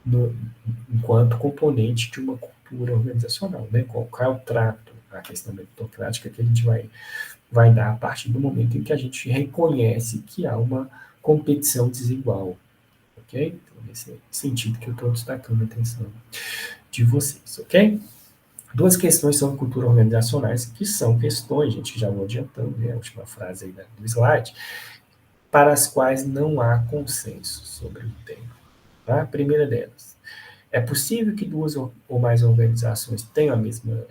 no, enquanto componente de uma cultura organizacional. Né? Qual é o trato, a questão meritocrática que a gente vai dar a partir do momento em que a gente reconhece que há uma competição desigual. Ok? Então, nesse sentido que eu estou destacando a atenção de vocês. Ok? Duas questões sobre cultura organizacionais, que são questões, gente, já vou adiantando, né, a última frase aí do slide, para as quais não há consenso sobre o tema. Tá? A primeira delas, é possível que duas ou mais organizações tenham a mesma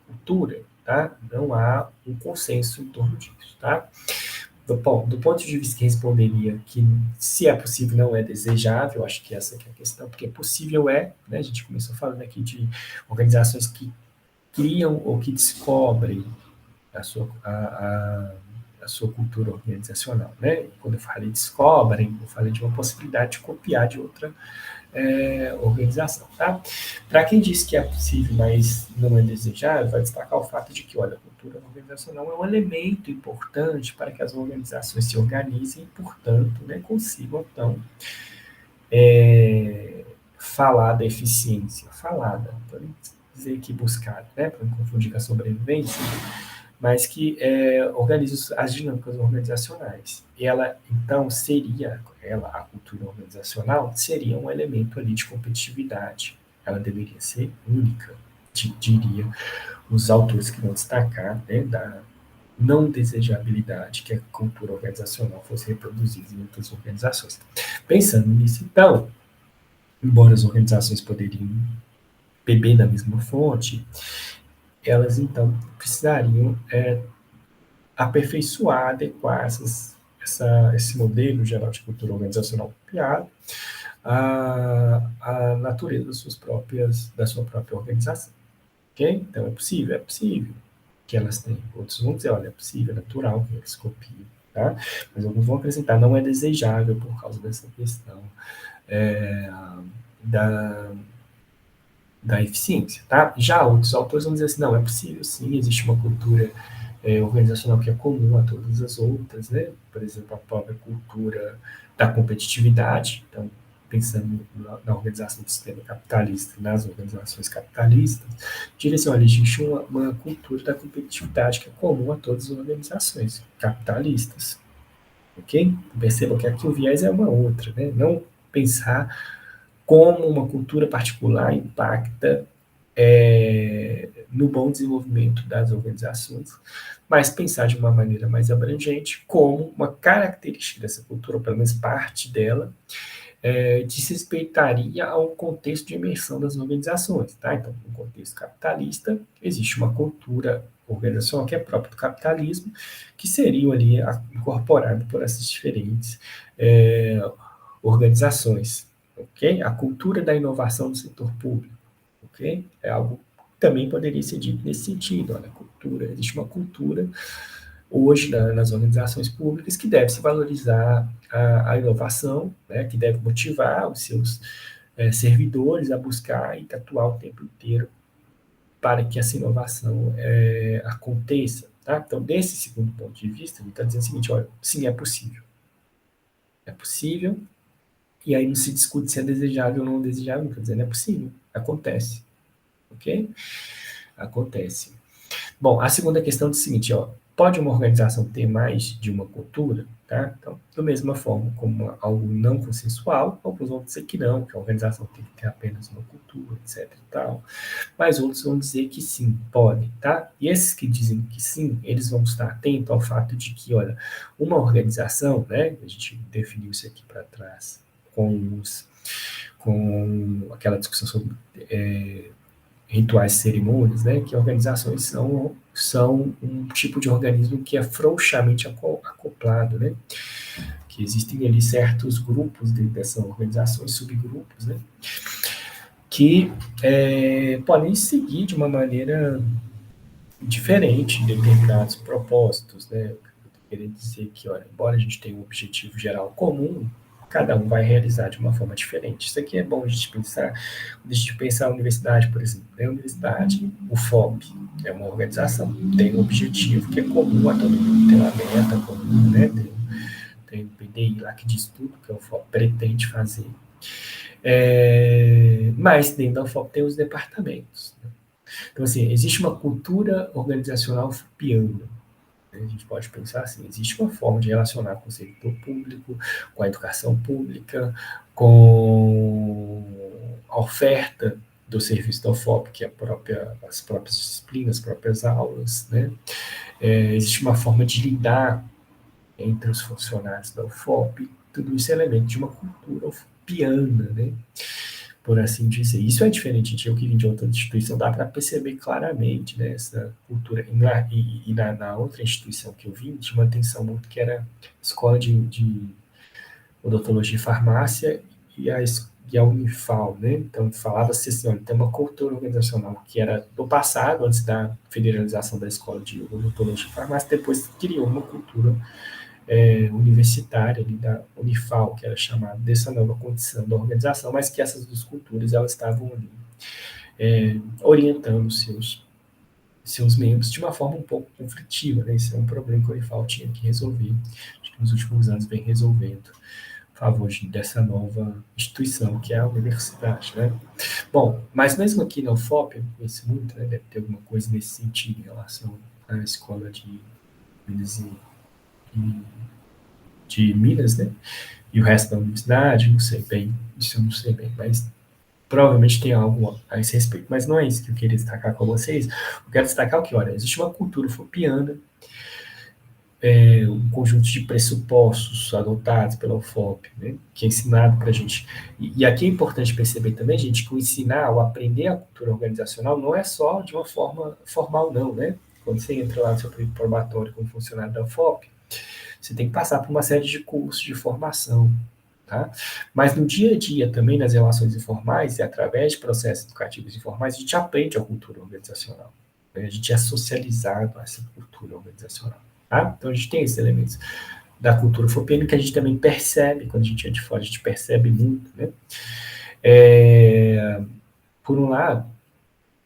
cultura? Tá? Não há um consenso em torno disso. Tá? Do ponto de vista que responderia que se é possível, não é desejável, acho que essa que é a questão, porque possível né, a gente começou falando aqui de organizações que criam ou que descobrem a sua cultura organizacional. Né? E quando eu falei descobrem, eu falei de uma possibilidade de copiar de outra organização. Tá? Para quem diz que é possível, mas não é desejável, vai destacar o fato de que, olha, a cultura organizacional é um elemento importante para que as organizações se organizem e, portanto, né, consigam, então, falar da eficiência, falada, para não dizer que buscar, né, para não confundir com a sobrevivência, mas que organiza as dinâmicas organizacionais. E ela, então, a cultura organizacional, seria um elemento ali de competitividade. Ela deveria ser única, diria os autores que vão destacar, né, da não desejabilidade que a cultura organizacional fosse reproduzida em outras organizações. Pensando nisso, então, embora as organizações poderiam beber da mesma fonte, elas, então, precisariam aperfeiçoar, adequar esse modelo geral de cultura organizacional copiado à natureza da sua própria organização. Ok? Então, é possível que elas tenham. Outros vão dizer, olha, é possível, é natural que eles copiem. Tá? Mas alguns vão acrescentar, não é desejável por causa dessa questão da, da eficiência. Tá? Já outros autores vão dizer assim, não, é possível sim, existe uma cultura organizacional que é comum a todas as outras, né? Por exemplo, a própria cultura da competitividade, então, pensando na organização do sistema capitalista, nas organizações capitalistas, diria assim, olha, existe uma cultura da competitividade que é comum a todas as organizações capitalistas, ok? Percebam que aqui o viés é uma outra, né? Não pensar como uma cultura particular impacta no bom desenvolvimento das organizações, mas pensar de uma maneira mais abrangente como uma característica dessa cultura, ou pelo menos parte dela, desrespeitaria ao contexto de imersão das organizações. Tá? Então, no contexto capitalista, existe uma cultura organizacional que é própria do capitalismo, que seria ali incorporada por essas diferentes organizações. Okay? A cultura da inovação do setor público. ok? É algo que também poderia ser dito nesse sentido, olha, cultura, existe uma cultura hoje nas organizações públicas que deve se valorizar a inovação, né, que deve motivar os seus servidores a buscar e atuar o tempo inteiro para que essa inovação aconteça. Tá? Então, desse segundo ponto de vista, ele está dizendo o seguinte, olha, sim, é possível. É possível, e aí não se discute se é desejável ou não desejável, está dizendo é possível, acontece. Ok? Acontece. Bom, a segunda questão é o seguinte, ó, pode uma organização ter mais de uma cultura? Tá? Então, da mesma forma como algo não consensual, alguns vão dizer que não, que a organização tem que ter apenas uma cultura, etc. E tal. Mas outros vão dizer que sim, pode, tá? E esses que dizem que sim, eles vão estar atentos ao fato de que, olha, uma organização, né, a gente definiu isso aqui para trás com aquela discussão sobre rituais e cerimônias, né, que organizações são um tipo de organismo que é frouxamente acoplado, né, que existem ali certos grupos dentro dessas organizações, subgrupos, né, que podem seguir de uma maneira diferente determinados propósitos, né? Querendo dizer que, olha, embora a gente tenha um objetivo geral comum, cada um vai realizar de uma forma diferente. Isso aqui é bom a gente pensar, a gente pensar a universidade, por exemplo. A universidade, o FOP, é uma organização, tem um objetivo que é comum a todo mundo, tem uma meta comum, né? Tem o PDI lá que diz tudo que o FOP pretende fazer. Mas dentro da FOP tem os departamentos. Né? Então, assim, existe uma cultura organizacional FOPiana. A gente pode pensar assim, existe uma forma de relacionar com o setor público, com a educação pública, com a oferta do serviço da UFOP, que é as próprias disciplinas, as próprias aulas, né? Existe uma forma de lidar entre os funcionários da UFOP, tudo isso é elemento de uma cultura ufopiana, né? Por assim dizer. Isso é diferente de eu que vim de outra instituição, dá para perceber claramente, né, essa cultura. Na outra instituição que eu vim, tinha uma atenção muito que era a escola de odontologia e farmácia e a Unifal, né? Então, falava-se assim, olha, tem uma cultura organizacional que era do passado, antes da federalização da escola de odontologia e farmácia, depois criou uma cultura universitária ali da Unifal, que era chamada dessa nova condição da organização, mas que essas duas culturas elas estavam ali orientando seus membros de uma forma um pouco conflitiva, né? Esse é um problema que a Unifal tinha que resolver, acho que nos últimos anos vem resolvendo a favor dessa nova instituição que é a universidade, né? Bom, mas mesmo aqui na UFOP, eu conheço muito, né? Deve ter alguma coisa nesse sentido em relação à escola de Minas de Minas, né? E o resto da universidade, não sei bem, isso eu não sei bem, mas provavelmente tem algo a esse respeito. Mas não é isso que eu queria destacar com vocês. Eu quero destacar o que, olha, existe uma cultura fopiana, um conjunto de pressupostos adotados pela UFOP, né, que é ensinado para a gente. E aqui é importante perceber também, gente, que o ensinar, o aprender a cultura organizacional não é só de uma forma formal, não, né? Quando você entra lá no seu período probatório como funcionário da UFOP, você tem que passar por uma série de cursos de formação, tá? Mas no dia a dia também, nas relações informais e através de processos educativos informais, a gente aprende a cultura organizacional. Né? A gente é socializado a essa cultura organizacional. Tá? Então a gente tem esses elementos da cultura fopiana que a gente também percebe, quando a gente é de fora, a gente percebe muito. Né? Por um lado,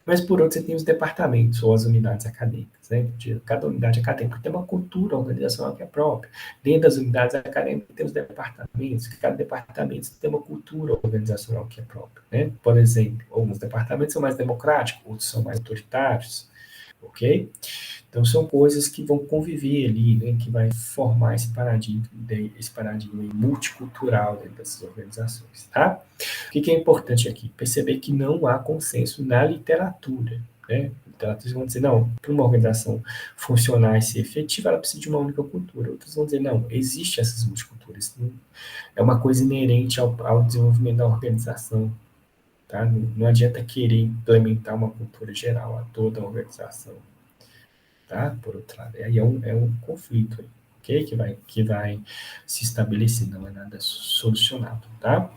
mas, por outro, você tem os departamentos ou as unidades acadêmicas. Né? Cada unidade acadêmica tem uma cultura organizacional que é própria. Dentro das unidades acadêmicas, tem os departamentos, que cada departamento tem uma cultura organizacional que é própria. Né? Por exemplo, alguns departamentos são mais democráticos, outros são mais autoritários. Ok? Então, são coisas que vão conviver ali, né, que vai formar esse paradigma multicultural dentro dessas organizações, tá? O que é importante aqui? Perceber que não há consenso na literatura, né? Literatura vão dizer, não, para uma organização funcionar e ser efetiva, ela precisa de uma única cultura. Outros vão dizer, não, existem essas multiculturas. É uma coisa inerente ao desenvolvimento da organização, tá? Não adianta querer implementar uma cultura geral a toda a organização, tá? Por outro lado, aí é um conflito, aí, ok? Que vai se estabelecer, não é nada solucionado, tá?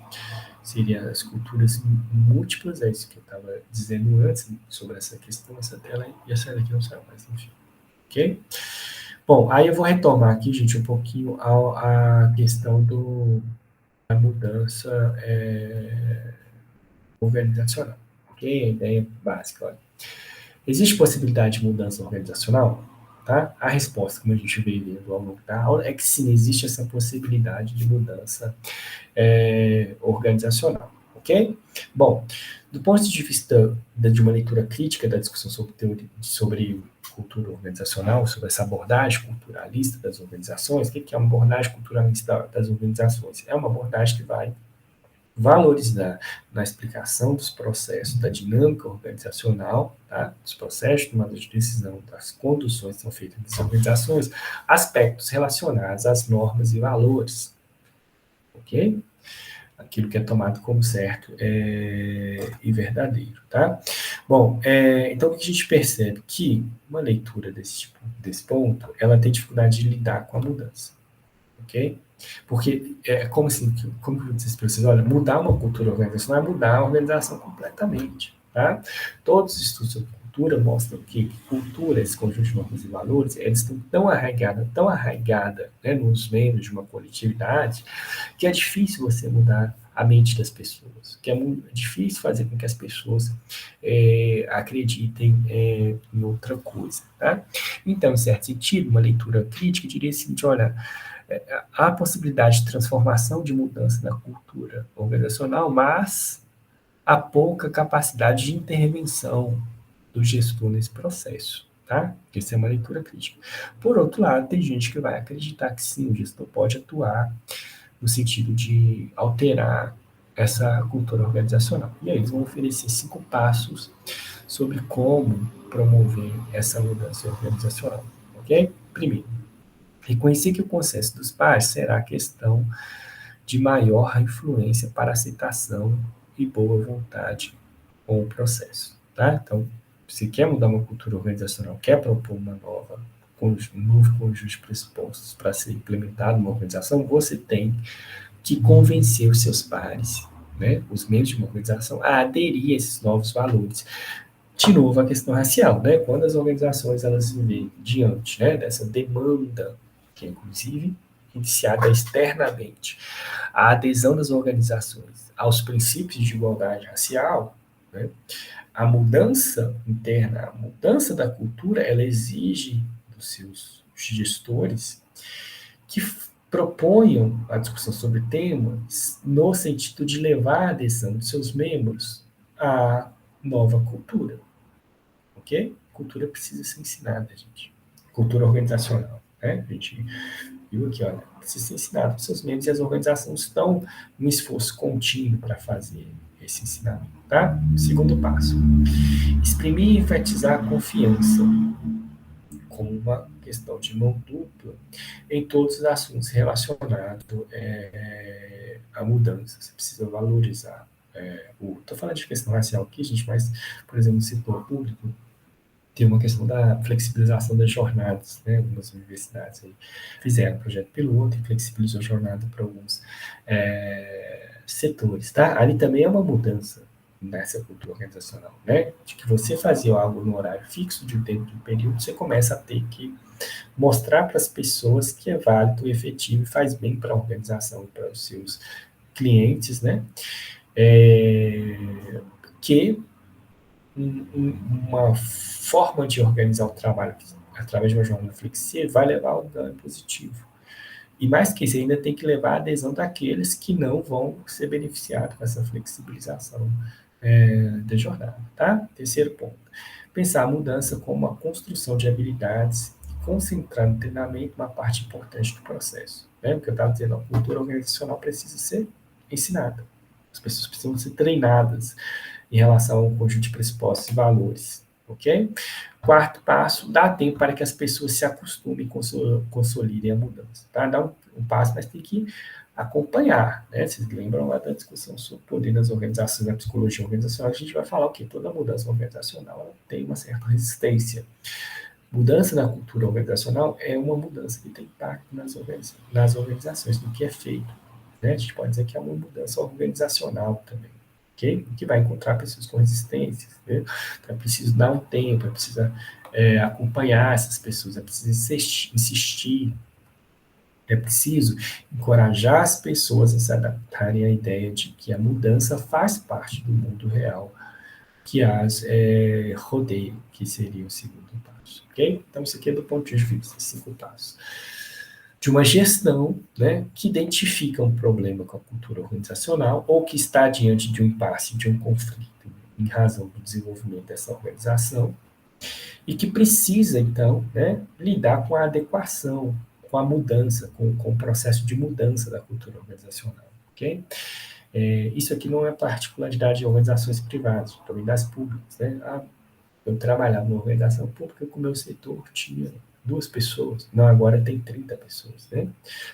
Seria as culturas múltiplas, é isso que eu estava dizendo antes sobre essa questão, essa tela e essa daqui não saiu, mas enfim, ok? Bom, aí eu vou retomar aqui, gente, um pouquinho a questão da mudança organizacional, ok? A ideia básica, olha. Existe possibilidade de mudança organizacional? Tá? A resposta, como a gente veio vendo ao longo da aula, é que sim, existe essa possibilidade de mudança organizacional, ok? Bom, do ponto de vista de uma leitura crítica da discussão sobre cultura organizacional, sobre essa abordagem culturalista das organizações, o que é uma abordagem culturalista das organizações? É uma abordagem que vai valorizar na explicação dos processos, da dinâmica organizacional, tá? Dos processos de tomada de decisão, das conduções que são feitas nas organizações, aspectos relacionados às normas e valores, ok? Aquilo que é tomado como certo e verdadeiro, tá? Bom, então o que a gente percebe? Que uma leitura desse ponto, ela tem dificuldade de lidar com a mudança, ok? Porque como assim, como eu disse para vocês, olha, mudar uma cultura organizacional é mudar a organização completamente, tá? Todos os estudos sobre cultura mostram que cultura, esse conjunto de normas e valores, eles estão tão arraigada, né, nos membros de uma coletividade, que é difícil você mudar a mente das pessoas, que é muito difícil fazer com que as pessoas acreditem em outra coisa, tá? Então, em certo sentido, uma leitura crítica diria o seguinte, olha, há possibilidade de transformação, de mudança na cultura organizacional, mas há pouca capacidade de intervenção do gestor nesse processo, tá? Essa é uma leitura crítica. Por outro lado, tem gente que vai acreditar que sim, o gestor pode atuar no sentido de alterar essa cultura organizacional. E aí eles vão oferecer 5 passos sobre como promover essa mudança organizacional, ok? Primeiro, reconhecer que o consenso dos pares será a questão de maior influência para aceitação e boa vontade com o processo, tá? Então, se quer mudar uma cultura organizacional, quer propor um novo conjunto de pressupostos para ser implementado numa organização, você tem que convencer os seus pares, né, os membros de uma organização, a aderir a esses novos valores. De novo, a questão racial, né? Quando as organizações elas se veem diante, né, dessa demanda, que é inclusive iniciada externamente, a adesão das organizações aos princípios de igualdade racial, né, a mudança interna, a mudança da cultura, ela exige dos seus gestores que proponham a discussão sobre temas no sentido de levar a adesão de seus membros à nova cultura, ok? Cultura precisa ser ensinada, gente. Cultura organizacional, né? A gente viu aqui, olha, precisa ser ensinado para seus membros e as organizações estão em esforço contínuo para fazer esse ensinamento, tá? Segundo passo, exprimir e enfatizar a confiança como uma questão de mão dupla em todos os assuntos relacionados à mudança. Você precisa valorizar. Estou falando de questão racial aqui, gente, mas, por exemplo, no setor público, tem uma questão da flexibilização das jornadas, né? Algumas universidades aí fizeram um projeto piloto e flexibilizou a jornada para alguns setores, tá? Ali também é uma mudança nessa cultura organizacional, né? De que você fazia algo no horário fixo dentro de um período, você começa a ter que mostrar para as pessoas que é válido, efetivo e faz bem para a organização e para os seus clientes, né? Que uma forma de organizar o trabalho através de uma jornada flexível vai levar a um ganho positivo. E mais que isso, ainda tem que levar a adesão daqueles que não vão ser beneficiados com essa flexibilização da jornada, tá? Terceiro ponto, pensar a mudança como uma construção de habilidades e concentrar no treinamento uma parte importante do processo. Né? Porque eu estava dizendo, a cultura organizacional precisa ser ensinada. As pessoas precisam ser treinadas em relação ao conjunto de pressupostos e valores, ok? Quarto passo, dá tempo para que as pessoas se acostumem e consolidem a mudança, tá? Dá um passo, mas tem que acompanhar, né? Vocês lembram lá da discussão sobre o poder das organizações, da psicologia organizacional, a gente vai falar o que toda mudança organizacional tem uma certa resistência. Mudança na cultura organizacional é uma mudança que tem impacto nas organizações, no que é feito. né? A gente pode dizer que é uma mudança organizacional também, ok? Que vai encontrar pessoas com resistências, né? Então é preciso dar um tempo, é preciso acompanhar essas pessoas, é preciso insistir, é preciso encorajar as pessoas a se adaptarem à ideia de que a mudança faz parte do mundo real que as rodeia, que seria o segundo passo, ok? Então, isso aqui é do ponto de vista, 5 passos. De uma gestão, né, que identifica um problema com a cultura organizacional ou que está diante de um impasse, de um conflito em razão do desenvolvimento dessa organização e que precisa, então, né, lidar com a adequação, com a mudança, com o processo de mudança da cultura organizacional, ok? Isso aqui não é particularidade de organizações privadas, também das públicas, né? Eu trabalhava numa organização pública que o meu setor tinha 2 pessoas, não, agora tem 30 pessoas, né?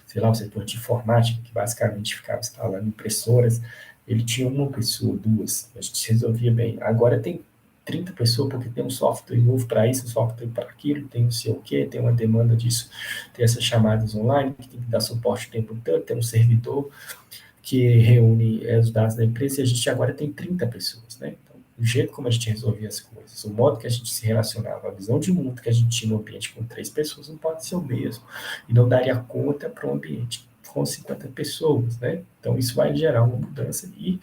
Sei lá, o setor de informática, que basicamente ficava instalando impressoras, ele tinha 1 pessoa, 2, a gente resolvia bem. Agora tem 30 pessoas, porque tem um software novo para isso, um software para aquilo, tem não sei o quê, tem uma demanda disso, tem essas chamadas online, que tem que dar suporte o tempo todo, tem um servidor que reúne os dados da empresa, e a gente agora tem 30 pessoas, né? Então, o jeito como a gente resolvia as coisas, o modo que a gente se relacionava, a visão de mundo que a gente tinha no ambiente com 3 pessoas não pode ser o mesmo, e não daria conta para um ambiente com 50 pessoas, né? Então, isso vai gerar uma mudança e,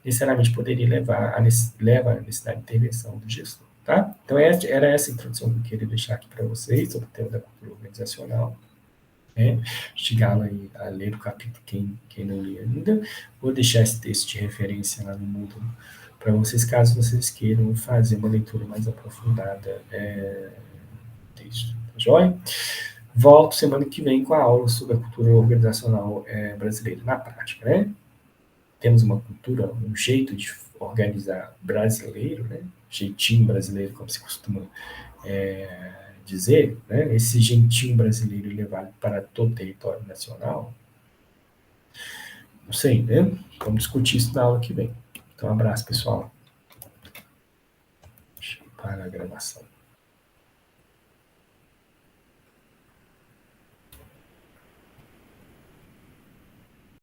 necessariamente, poderia leva à necessidade de intervenção do gestor, tá? Então, era essa a introdução que eu queria deixar aqui para vocês, sobre o tema da cultura organizacional, né? Instigá-lo a ler o capítulo, quem não lê ainda. Vou deixar esse texto de referência lá no Moodle para vocês, caso vocês queiram fazer uma leitura mais aprofundada do texto. Tá joia? Volto semana que vem com a aula sobre a cultura organizacional brasileira na prática, né? Temos uma cultura, um jeito de organizar brasileiro, né? Jeitinho brasileiro, como se costuma dizer, né? Esse jeitinho brasileiro levado para todo o território nacional, não sei, né? Vamos discutir isso na aula que vem. Então, um abraço, pessoal. Deixa eu parar a gravação.